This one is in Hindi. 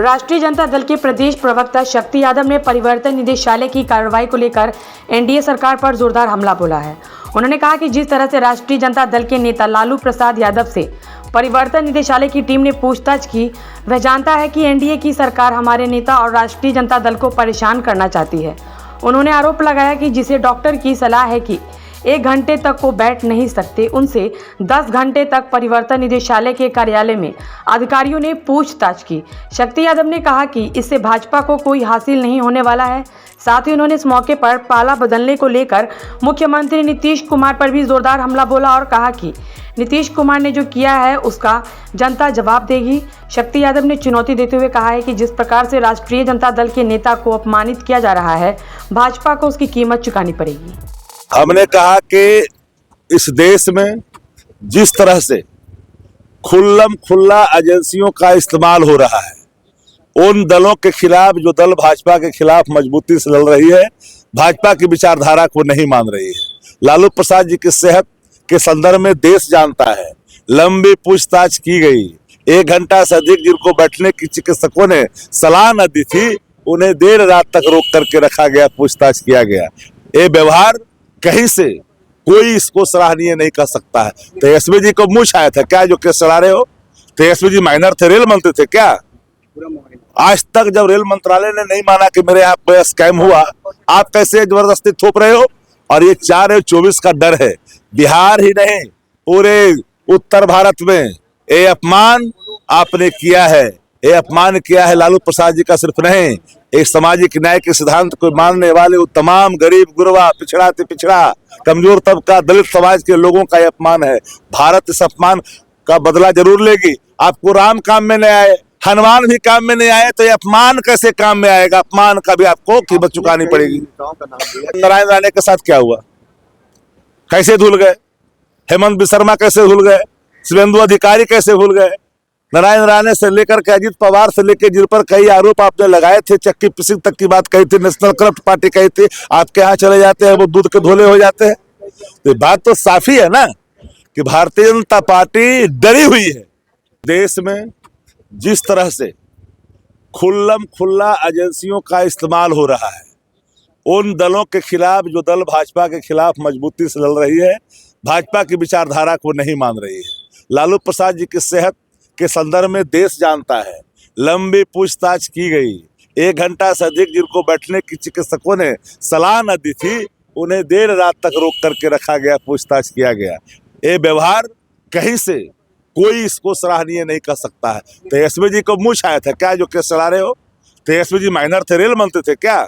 राष्ट्रीय जनता दल के प्रदेश प्रवक्ता शक्ति यादव ने परिवर्तन निदेशालय की कार्रवाई को लेकर एनडीए सरकार पर जोरदार हमला बोला है। उन्होंने कहा कि जिस तरह से राष्ट्रीय जनता दल के नेता लालू प्रसाद यादव से परिवर्तन निदेशालय की टीम ने पूछताछ की, वह जानता है कि एनडीए की सरकार हमारे नेता और राष्ट्रीय जनता दल को परेशान करना चाहती है। उन्होंने आरोप लगाया कि जिसे डॉक्टर की सलाह है कि 1 घंटे तक वो बैठ नहीं सकते, उनसे 10 घंटे तक परिवर्तन निदेशालय के कार्यालय में अधिकारियों ने पूछताछ की। शक्ति यादव ने कहा कि इससे भाजपा को कोई हासिल नहीं होने वाला है। साथ ही उन्होंने इस मौके पर पाला बदलने को लेकर मुख्यमंत्री नीतीश कुमार पर भी जोरदार हमला बोला और कहा कि नीतीश कुमार ने जो किया है उसका जनता जवाब देगी। शक्ति यादव ने चुनौती देते हुए कहा है कि जिस प्रकार से राष्ट्रीय जनता दल के नेता को अपमानित किया जा रहा है, भाजपा को उसकी कीमत चुकानी पड़ेगी। हमने कहा कि इस देश में जिस तरह से खुल्लम खुल्ला एजेंसियों का इस्तेमाल हो रहा है, उन दलों के खिलाफ जो दल भाजपा के खिलाफ मजबूती से लड़ रही है, भाजपा की विचारधारा को नहीं मान रही है। लालू प्रसाद जी की सेहत के संदर्भ में देश जानता है। लंबी पूछताछ की गई, 1 घंटा से अधिक जिनको बैठने की चिकित्सकों ने सलाह न दी थी, उन्हें देर रात तक रोक करके रखा गया, पूछताछ किया गया। ये व्यवहार कहीं से कोई इसको सराहनीय नहीं कर सकता है। तेजस्वी जी को मुंह छाया था क्या जो केस चला रहे हो? तेजस्वी जी माइनर थे, रेल मंत्री थे क्या? आज तक जब रेल मंत्रालय ने नहीं माना कि मेरे यहाँ पे स्कैम हुआ, आप कैसे जबरदस्ती थोप रहे हो? और ये 4/24 का डर है। बिहार ही नहीं, पूरे उत्तर भारत में ये अपमान आपने किया है। ये अपमान किया है लालू प्रसाद जी का सिर्फ नहीं, एक सामाजिक न्याय के सिद्धांत को मानने वाले तमाम गरीब गुरबा, पिछड़ा से पिछड़ा, कमजोर तबका, दलित समाज के लोगों का यह अपमान है। भारत इस अपमान का बदला जरूर लेगी। आपको राम काम में नहीं आए, हनुमान भी काम में नहीं आए, तो ये अपमान कैसे काम में आएगा? अपमान का भी आपको कीमत चुकानी पड़ेगी। नारायण राणे के साथ क्या हुआ? कैसे धुल गए? हेमंत बिस्वा कैसे भूल गए? शुभेंदु अधिकारी कैसे भूल गए? नारायण राणे से लेकर के अजीत पवार से लेकर जिन पर कई आरोप आपने लगाए थे, चक्की पिसिंग तक की बात कही थी, नेशनल करप्ट पार्टी कही थी, आपके यहाँ चले जाते हैं वो दूध के धोले हो जाते हैं। तो बात तो साफी है ना कि भारतीय जनता पार्टी डरी हुई है। देश में जिस तरह से खुल्लम खुल्ला एजेंसियों का इस्तेमाल हो रहा है, उन दलों के खिलाफ जो दल भाजपा के खिलाफ मजबूती से लड़ रही है, भाजपा की विचारधारा को नहीं मान रही है। लालू प्रसाद जी की सेहत के संदर्भ में देश जानता है। लंबी पूछताछ की गई, 1 घंटा से अधिक जिनको बैठने की चिकित्सकों ने सलाह न दी थी, उन्हें देर रात तक रोक करके रखा गया, पूछताछ किया गया। ये व्यवहार कहीं से कोई इसको सराहनीय नहीं कर सकता है। तेजस्वी जी को मुंह छाया था क्या जो केस चला रहे हो? तेजस्वी जी माइनर थे, रेल मंत्री थे क्या?